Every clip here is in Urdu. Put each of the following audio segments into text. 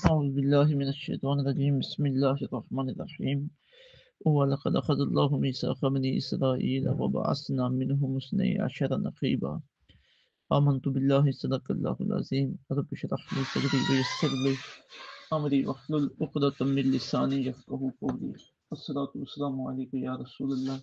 أعوذ بالله من الشيطان الرجيم بسم الله الرحمن الرحيم ولقد أخذ الله ميثاق بني إسرائيل وبعثنا منهم 12 نقيبا آمنت بالله صدق الله العظيم رب اشرح لي صدري ويسر لي أمري واحلل عقدة من لساني يفقهوا قولي الصلاة والسلام عليك يا رسول الله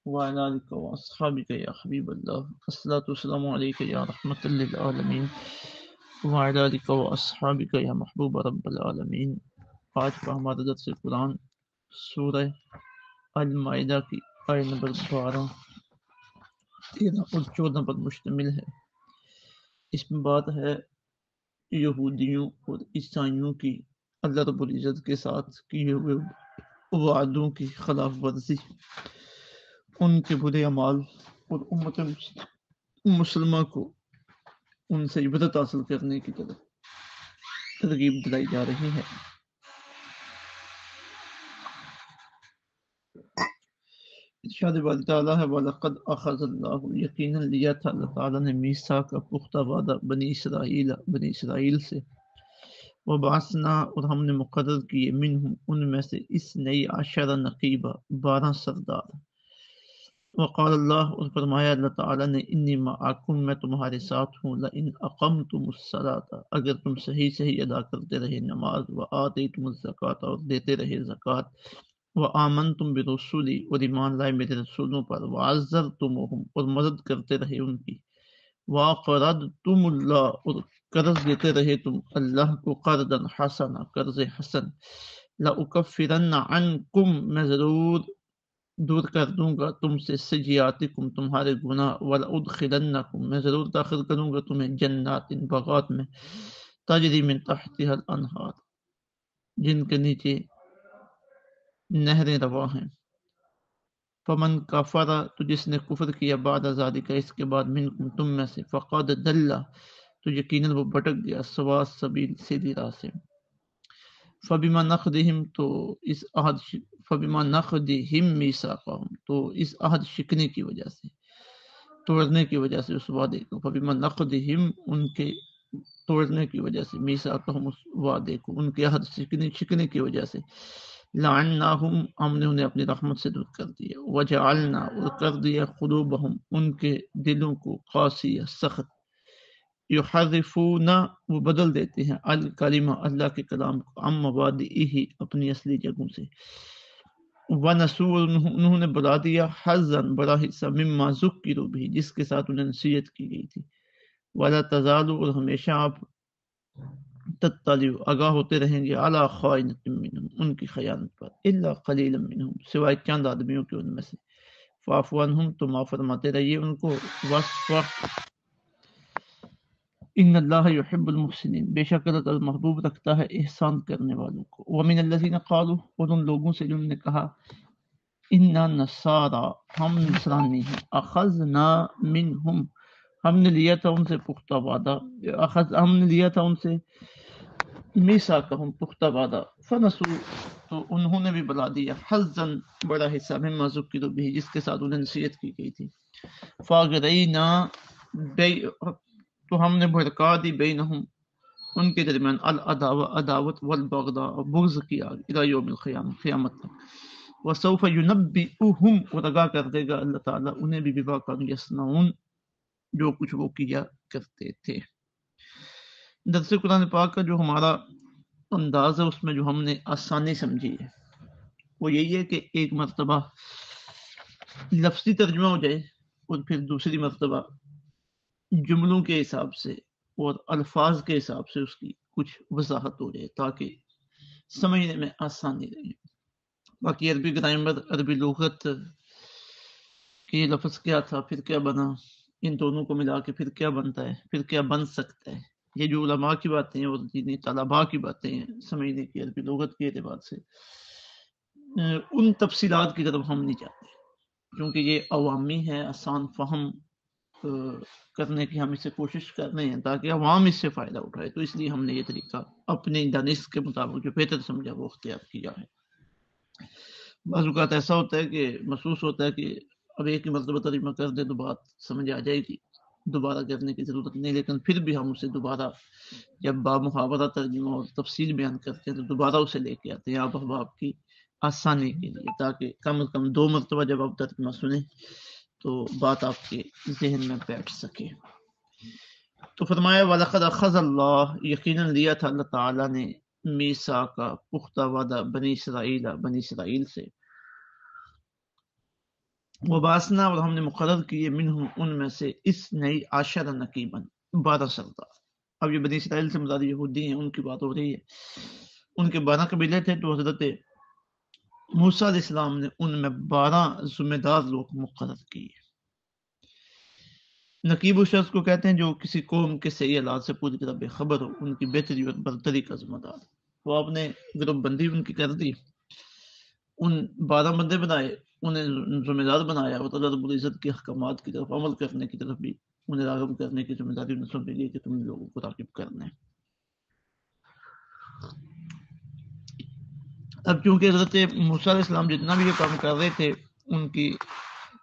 وعلى آلك وأصحابك يا حبيب الله الصلاة والسلام عليك يا رحمة للعالمين وعلى آلك وأصحابك یا محبوب رب العالمین۔ آج کا ہمارا درس قرآن سورہ المائدہ کی آیت نمبر 12، 13 اور 14 پر مشتمل ہے۔ اس میں بات ہے یہودیوں اور عیسائیوں کی اللہ رب العزت کے ساتھ کیے ہوئے وعدوں کی خلاف ورزی، ان کے برے اعمال اور امت مسلمہ کو ان سے عبرت حاصل کرنے کی طرف ترغیب دلائی جا رہی ہے۔ ارشاد باری تعالیٰ ہے وَلَقَدْ أَخَذَ اللَّهُ یقیناً لیا تھا اللہ تعالیٰ نے میثاق کا پختہ وعدہ بنی اسرائیل سے، وَبَعَثْنَا اور ہم نے مقرر کیے منہم ان میں سے 12 نقیبہ 12 سردار، وقال اللہ اور فرمایا اللہ تعالیٰ نے انی معکم میں تمہارے ساتھ ہوں، لئن اقمتم الصلاۃ اگر تم صحیح ادا کرتے رہے نماز، وآتیتم الزکوٰۃ اور دیتے رہے زکوٰۃ، وآمنتم برسولی اور ایمان لائے میرے رسولوں پر، وعزرتموہم اور مدد کرتے رہے ان کی، وقرضتم اللہ اور قرض دیتے رہے تم اللہ کو، قرضا حسنا قرض حسن، لأکفرن عنکم میں ضرور دور کر دوں گا تم سے سیئاتکم تمہارے گناہ، ولأدخلنکم میں ضرور داخل کروں گا تمہیں جنات باغات میں، تجری من تحتها الانہار جن کے نیچے نہریں رواں ہیں، فمن کفر تو جس نے کفر کیا بعد ذالک اس کے بعد منکم تم میں سے، فقد ضل تو یقیناً وہ بھٹک گیا سواء السبیل سیدھی راہ سے، فبما نقضہم میثاقہم تو اس عہد شکنے کی وجہ سے، توڑنے کی وجہ سے اس وعدے کو، فبما نقضہم ان کے توڑنے کی وجہ سے، میثاقہم اس وعدے کو، ان کے عہد شکنے کی وجہ سے، لعناہم ہم نے انہیں اپنی رحمت سے دور کر دیا، وجعلنا اور کر دیا قلوبہم ان کے دلوں کو قاسیہ سخت، یحرفون وہ بدل دیتے ہیں الکلمہ اللہ کے کلام کو، عن مواضعہ اپنی اصلی جگہوں سے، ونسوا انہوں نے بلا دیا حظا بڑا حصہ مما ذکروا بھی جس کے ساتھ انہیں نصیحت کی گئی تھی، ولا تزال اور ہمیشہ آپ تطلع آگاہ ہوتے رہیں گے علی خائنۃ منہم ان کی خیانت پر، الا قلیلا منہم سوائے چند آدمیوں کے ان میں سے، فاعف عنہم تو معاف فرماتے رہیے ان کو، واصفح ان اللہ یحب المحسنین بے شک اللہ تعالی محبوب رکھتا ہے احسان کرنے والوں کو، ومن الذین قالوا اور ان لوگوں سے جنہوں نے کہا انا نصارا ہم نصرانی ہیں، اخذنا منہم ہم نے لیا تھا ان سے پختہ وعدہ، ہم نے لیا تھا ان سے میثاقہم پختہ وعدہ، فنسوا تو انہوں نے بھی بلا دیا حظا بڑا حصہ مما ذکروا بھی جس کے ساتھ انہیں نصیحت کی گئی تھی، فاغرینا تو ہم نے بھڑکا دی بینہم ان کے درمیان عداوت والبغضاء بغض کی آگ الی یوم القیامہ قیامت تک، وسوف ینبئہم اور آگاہ کر دے گا اللہ تعالیٰ انہیں بھی بما کانوا یصنعون جو کچھ وہ کیا کرتے تھے۔ درس قرآن پاک کا جو ہمارا انداز ہے اس میں جو ہم نے آسانی سمجھی ہے وہ یہی ہے کہ ایک مرتبہ لفظی ترجمہ ہو جائے اور پھر دوسری مرتبہ جملوں کے حساب سے اور الفاظ کے حساب سے اس کی کچھ وضاحت ہو جائے تاکہ سمجھنے میں آسانی رہے۔ باقی عربی گرامر، عربی لغت کہ یہ لفظ کیا تھا پھر کیا بنا، ان دونوں کو ملا کے پھر کیا بنتا ہے، پھر کیا بن سکتا ہے، یہ جو علماء کی باتیں ہیں اور دینی طلباء کی باتیں ہیں سمجھنے کی عربی لغت کے اعتبار سے، ان تفصیلات کی طرف ہم نہیں جاتے کیونکہ یہ عوامی ہے، آسان فہم کرنے کی ہم اس سے کوشش کر رہے ہیں تاکہ عوام اس سے فائدہ اٹھائے، تو اس لیے ہم نے یہ طریقہ اپنے دانش کے مطابق جو بہتر سمجھا وہ اختیار کیا ہے۔ بعض اوقات ایسا ہوتا ہے کہ محسوس ہوتا ہے کہ اب ایک ہی مرتبہ ترجمہ کر دے تو بات سمجھ آ جائے گی، دوبارہ کرنے کی ضرورت نہیں، لیکن پھر بھی ہم اسے دوبارہ جب باب محاورہ ترجمہ اور تفصیل بیان کرتے ہیں تو دوبارہ اسے لے کے آتے ہیں آپ احباب کی آسانی کے لیے، تاکہ کم از کم 2 مرتبہ جب آپ ترجمہ سنیں تو بات آپ کے ذہن میں بیٹھ سکے۔ تو فرمایا وَلَقَدْ أَخَذَ اللَّهُ، یقیناً لیا تھا اللہ تعالیٰ نے، میثاق پختہ وعدہ بنی اسرائیل سے، وباسنا اور ہم نے مقرر کیے منہم ان میں سے 12 نقیباً 12 سردار۔ اب یہ بنی اسرائیل سے مراد یہودی ہیں، ان کی بات ہو رہی ہے، ان کے 12 قبیلے تھے، تو حضرت موسیٰ علیہ السلام نے ان میں 12 ذمہ دار لوگ مقرر کیے۔ نقیب اس شخص کو کہتے ہیں جو کسی قوم کے صحیح حالات سے پوری طرح بے خبر ہو، ان کی بہتری اور برتری کا ذمہ دار۔ وہ آپ نے گروپ بندی ان کی کر دی، ان 12 بندے بنائے، انہیں ذمہ دار بنایا، اور اللہ رب العزت کے احکامات کی طرف عمل کرنے کی طرف بھی انہیں راغب کرنے کی ذمہ داری انہیں سونپی گئی کہ تم لوگوں کو راغب کرنا ہے۔ اب چونکہ حضرت موسیٰ علیہ السلام جتنا بھی یہ کام کر رہے تھے، ان کی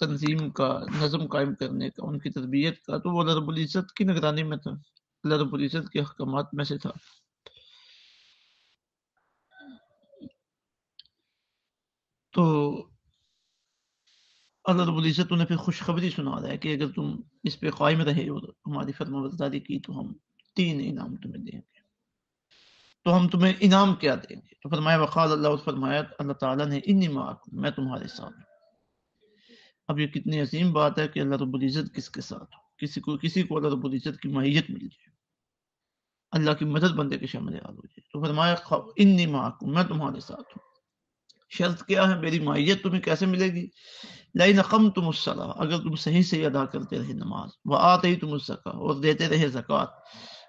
تنظیم کا، نظم قائم کرنے کا، ان کی تربیت کا، تو وہ اللہ رب العزت کی نگرانی میں تھا، اللہ رب العزت کے احکامات میں سے تھا۔ تو اللہ رب العزت انہیں پھر خوشخبری سنا رہا ہے کہ اگر تم اس پہ قائم رہے اور ہماری فرما برداری کی تو ہم 3 انعام تمہیں دیں گے۔ تو ہم تمہیں انعام کیا دیں گے؟ تو فرمایا وقال اللہ، فرمایا اللہ تعالیٰ نے انی معکم، میں تمہارے ساتھ ہوں۔ اب یہ کتنی عظیم بات ہے کہ اللہ رب العزت کس کے ساتھ ہو، کسی کو اللہ رب العزت کی معیت مل جائے، اللہ کی مدد بندے کے شامل حال ہو جائے۔ تو فرمایا انی معکم، میں تمہارے ساتھ ہوں۔ شرط کیا ہے میری معیت تمہیں کیسے ملے گی؟ لئن اقمتم الصلاۃ، اگر تم صحیح سے ادا کرتے رہے نماز، وآتیتم الزکوٰۃ، اور دیتے رہے زکوٰۃ،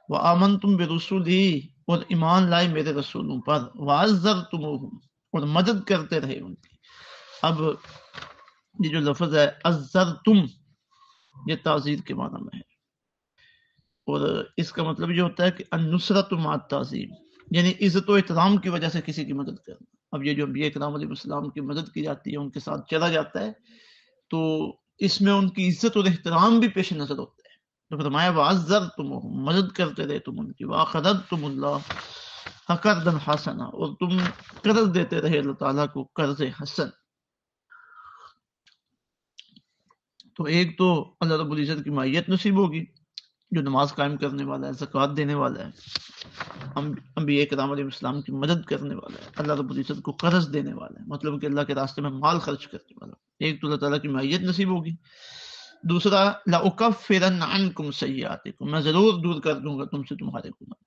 وآمنتم برسلی، اور ایمان لائے میرے رسولوں پر، وعزرتموہم، اور مدد کرتے رہے ان کی۔ اب یہ جو لفظ ہے عزرتم، یہ تعزیر کے معنی میں ہے، اور اس کا مطلب یہ ہوتا ہے کہ النصرۃ مع التعظیم، یعنی عزت و احترام کی وجہ سے کسی کی مدد کرنا۔ اب یہ جو انبیاء کرام علیہ السلام کی مدد کی جاتی ہے، ان کے ساتھ چلا جاتا ہے، تو اس میں ان کی عزت اور احترام بھی پیش نظر ہوتا ہے۔ تو فرمایا وعزرتموہم، مدد کرتے رہے تم ان کی، وأقرضتم اللہ قرضا حسنا، اور تم قرض دیتے رہے اللہ تعالیٰ کو قرض حسن۔ تو ایک تو اللہ رب العزت کی معیت نصیب ہوگی، جو نماز قائم کرنے والا ہے، زکوٰۃ دینے والا ہے، انبیاء کرام علیہ السلام کی مدد کرنے والا ہے، اللہ رب العزت کو قرض دینے والا ہے، مطلب کہ اللہ کے راستے میں مال خرچ کرنے والا ہے۔ ایک تو اللہ تعالیٰ کی معیت نصیب ہوگی، دوسرا لأکفرن عنکم سیئاتکم، میں ضرور دور کر دوں گا تم سے تمہارے گناہ۔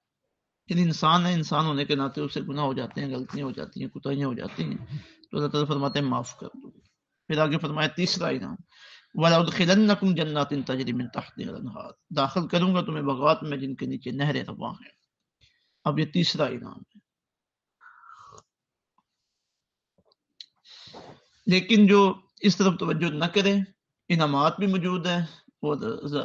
یعنی انسان ہے، انسان ہونے کے ناطے اسے گناہ ہو جاتے ہیں، غلطیاں ہو جاتی ہیں، کوتاہیاں ہو جاتی ہیں، تو اللہ تعالیٰ فرماتے ہیں معاف کر دوں گا۔ پھر آگے فرمایا تیسرا انعام، وَلَأُدْخِلَنَّكُمْ جَنَّاتٍ تَجْرِی مِن تَحْتِهَا الْأَنْہَارُ، داخل کروں گا تمہیں باغات میں جن کے نیچے نہریں رواں ہیں۔ اب یہ تیسرا انعام ہے۔ لیکن جو اس طرف توجہ نہ کرے، انعامات بھی موجود ہیں اور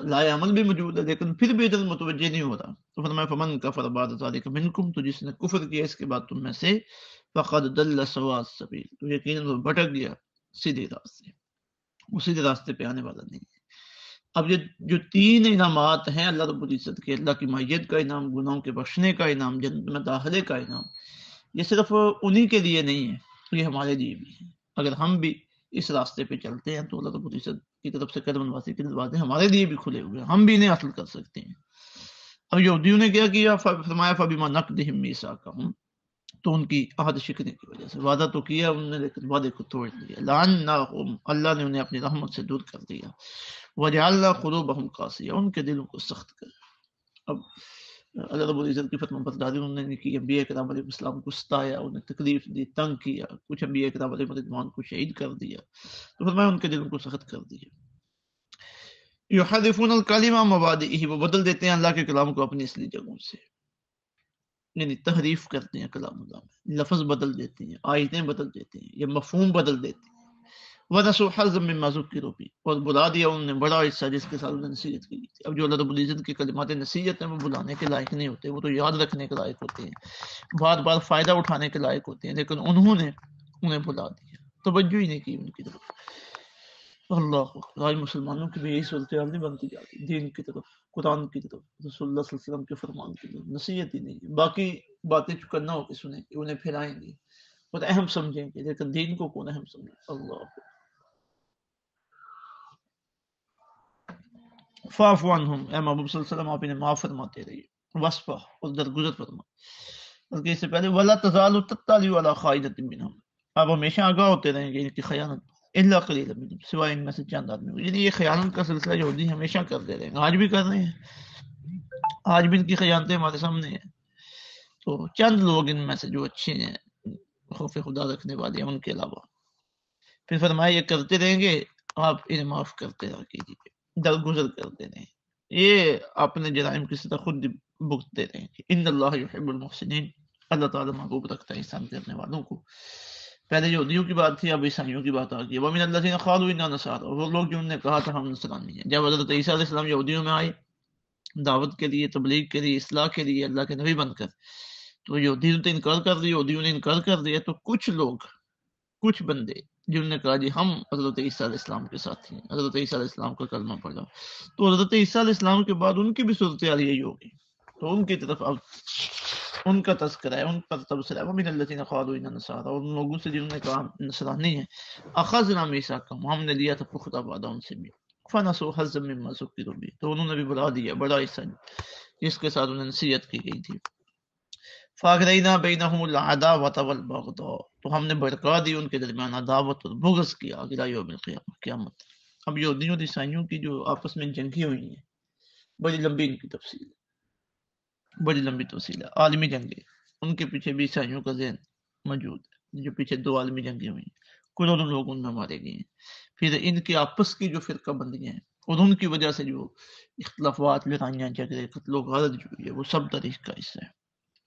لائے عمل بھی موجود ہے، لیکن پھر بھی ادھر متوجہ نہیں ہو رہا، تو فرمایا فمن کفر بعد ذلک منکم، تو جس نے کفر کیا اس کے بعد تم میں سے، فقد ضل سواء السبیل، تو یقیناً وہ بھٹک گیا سیدھے راستے، وہ سیدھے راستے پہ آنے والا نہیں ہے۔ اب یہ جو 3 انعامات ہیں اللہ رب العزت کے، اللہ کی معیت کا انعام، گناہوں کے بخشنے کا انعام، جنت میں داخلے کا انعام، یہ صرف انہی کے لیے نہیں ہے، یہ ہمارے لیے بھی ہے۔ اگر ہم بھی اس راستے پہ چلتے ہیں تو اللہ رب العزت کی طرف سے قدم نوازی کے دروازے ہمارے لیے بھی کھلے ہوئے ہیں، ہم بھی انہیں حاصل کر سکتے ہیں۔ اب یہودیوں نے کیا کیا؟ فرمایا فبما نقضہم میثاقہم، تو ان کی عہد شکنی کی وجہ سے، وعدہ تو کیا انہوں نے لیکن وعدے کو توڑ دیا، لعناہم، اللہ نے انہیں اپنی رحمت سے دور کر دیا، وجعلنا قلوبہم قاسیہ، ان کے دلوں کو سخت کر۔ اب اللہ رب العزت کی فرما برداری انہوں نے کی، انبیاء کرام علیہ السلام کو ستایا، انہیں تکلیف دی، تنگ کیا، کچھ انبیاء کرام علیہ السلام کو شہید کر دیا، تو فرمایا ان کے دلوں کو سخت کر دیا۔ یحرفون الکلم عن مواضعہ، وہ بدل دیتے ہیں اللہ کے کلام کو اپنی اصلی جگہوں سے، یعنی تحریف کرتے ہیں کلام اللہ میں، لفظ بدل دیتے ہیں، آیتیں بدل دیتے ہیں، یا مفہوم بدل دیتے ہیں۔ وَنَسُوا حَظًّا مِّمَّا ذُكِّرُوا بِهِ، اور بلا دیا انہوں نے بڑا حصہ جس کے ساتھ انہوں نے نصیحت کی تھی۔ اب جو اللہ رب العزت کے کلمات نصیحت ہیں وہ بلانے کے لائق نہیں ہوتے، وہ تو یاد رکھنے کے لائق ہوتے ہیں، بار بار فائدہ اٹھانے کے لائق ہوتے ہیں، لیکن انہوں نے انہیں بلا دیا، توجہ ہی نہیں کی ان کی طرف۔ اللہ اکبر، آج مسلمانوں کی بھی یہی صورتحال نہیں بنتی جا رہی، دین کی طرف، قرآن کی طرف، رسول اللہ صلی اللہ علیہ وسلم کے فرمان کی طرف نصیحت ہی نہیں ہے۔ باقی باتیں چکنا ہو کے سنیں گے، انہیں پھیرائیں گے اور اہم سمجھیں گے، لیکن دین کو کون اہم سمجھے؟ اللہ اکبر۔ فاعف عنہم، اے محبوب صلی اللہ علیہ وسلم آپ انہیں معاف فرماتے رہیے، وصفہ اور درگزر فرما، بلکہ اس سے پہلے ولا تزال تطلع علی خائنۃ منہم، آپ ہمیشہ آگاہ ہوتے رہیں گے ان کی خیانت، الا قلیلا منہم، سوائے ان میں سے چند آدمی، یعنی یہ خیانت کا سلسلہ یہودی ہمیشہ کرتے رہیں گے، آج بھی کر رہے ہیں، آج بھی ان کی خیانتیں ہمارے سامنے ہیں۔ تو چند لوگ ان میں سے جو اچھے ہیں، خوف خدا رکھنے والے ہیں، ان کے علاوہ پھر فرمایا یہ کرتے رہیں گے، آپ انہیں معاف کرتے رہا کیجیے، درگزر کرتے رہیں، یہ اپنے جرائم کی سزا خود بھگتتے رہیں گے۔ ان اللہ یحب المحسنین، اللہ تعالیٰ محبوب رکھتا ہے احسان کرنے والوں کو۔ پہلے یہودیوں کی بات تھی، اب عیسائیوں کی بات آ گئی۔ ومن الذین قالوا انا نصارى، وہ لوگ جنہوں نے کہا تھا ہم نصرانی ہیں، جب حضرت عیسیٰ علیہ السلام یہودیوں میں آئے دعوت کے لیے، تبلیغ کے لیے، اصلاح کے لیے، اللہ کے نبی بن کر، تو یہودیوں نے انکار کر دیا، یہودیوں نے انکار کر دیا، تو کچھ لوگ، کچھ بندے جنہوں نے کہا جی ہم حضرت عیسیٰ علیہ السلام کے ساتھ ہیں، حضرت عیسیٰ علیہ السلام کا کلمہ پڑھا، تو حضرت عیسیٰ علیہ السلام کے بعد ان کی بھی صورتحال یہی ہوگی، تو ان کی طرف اب ان کا تذکرہ ہے، ان پر تبصرہ ہے۔ ومن الذین قالوا انا نصارى، اور ان لوگوں سے جنہوں نے کہا نصرانی ہے، اخذنا میثاقهم، ہم نے لیا تھا پختہ وعدہ ان سے بھی، فنسوا حظا مما ذکروا به، تو انہوں نے بھی بڑھا دیا بڑا حصہ جس کے ساتھ انہیں نصیحت کی گئی تھی۔ فاغرینا بینہم العداوۃ والبغضاء، تو ہم نے بھڑکا دی ان کے درمیان عداوت اور بغض کی آگ الی یوم القیامہ، قیامت۔ اب یہودیوں اور عیسائیوں کی جو آپس میں جنگیں ہوئی ہیں، بڑی لمبی ان کی تفصیل ہے، بڑی لمبی تفصیل ہے، عالمی جنگیں، ان کے پیچھے بھی عیسائیوں کا ذہن موجود ہے، جو پیچھے دو عالمی جنگیں ہوئی ہیں، کروڑوں لوگ ان میں مارے گئے ہیں۔ پھر ان کے آپس کی جو فرقہ بندیاں ہیں اور ان کی وجہ سے جو اختلافات، لڑائیاں، جھگڑے، قتل و غارت جو ہوئی ہے، وہ سب تاریخ کا حصہ ہے۔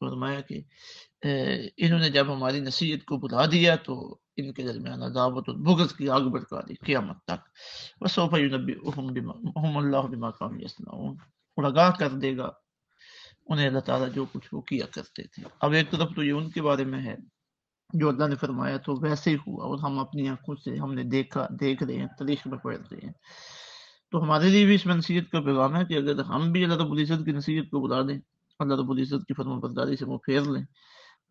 فرمایا کہ انہوں نے جب ہماری نصیحت کو بلا دیا تو ان کے درمیان عداوت اور بغض کی آگ بھڑکا دی قیامت تک۔ وسوف ینبئہم اللہ بما کانوا یصنعون، اور آگاہ کر دے گا انہیں اللہ تعالیٰ جو کچھ وہ کیا کرتے تھے۔ اب ایک طرف تو یہ ان کے بارے میں ہے جو اللہ نے فرمایا تو ویسے ہی ہوا، اور ہم اپنی آنکھوں سے ہم نے دیکھ رہے ہیں، تاریخ میں پڑھ رہے ہیں۔ تو ہمارے لیے بھی اس میں نصیحت کا پیغام ہے کہ اگر ہم بھی اللہ رب العزت کی نصیحت کو بلا دیں، اللہ رب العزت کی فرمان برداری سے منہ پھیر لیں،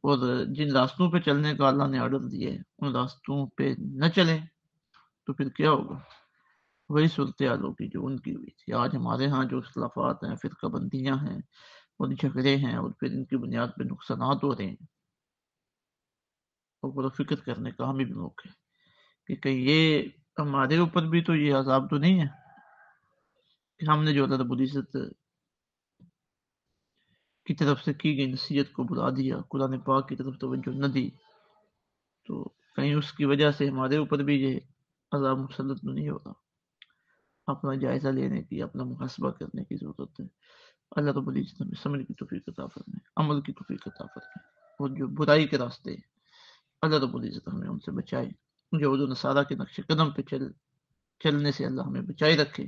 اور جن راستوں پہ چلنے کا اللہ نے آرڈر دیا ہے ان راستوں پہ نہ چلیں، تو پھر کیا ہوگا؟ وہی صورتحال ہوگی جو ان کی ہوئی تھی۔ آج ہمارے ہاں جو اختلافات ہیں، فرقہ بندیاں ہیں اور جھگڑے ہیں، اور پھر ان کی بنیاد پہ نقصانات ہو رہے ہیں، اور بڑا فکر کرنے کا ہمیں بھی موقع ہے کہ کہیں یہ ہمارے اوپر بھی تو یہ عذاب تو نہیں ہے کہ ہم نے جو اللہ رب العزت کی طرف سے کی گئی نصیحت کو بلا دیا، قرآن پاک کی طرف توجہ نہ دی، تو کہیں اس کی وجہ سے ہمارے اوپر بھی یہ عذاب مسلط تو نہیں ہوگا۔ اپنا جائزہ لینے کی، اپنا محاسبہ کرنے کی ضرورت ہے۔ اللہ رب العزت ہمیں سمجھ کی توفیق عطا فرمائے، عمل کی توفیق عطا فرمائے، اور جو برائی کے راستے ہیں اللہ رب العزت ہمیں ان سے بچائے، یہود و نصارہ کے نقش قدم پہ چلنے سے اللہ ہمیں بچائے رکھے،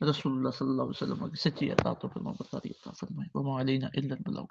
رسول اللہ صلی اللہ علیہ وسلم کی سچی اطاعت و فرما برداری عطا فرمائے۔ وما علینا الا البلاغ۔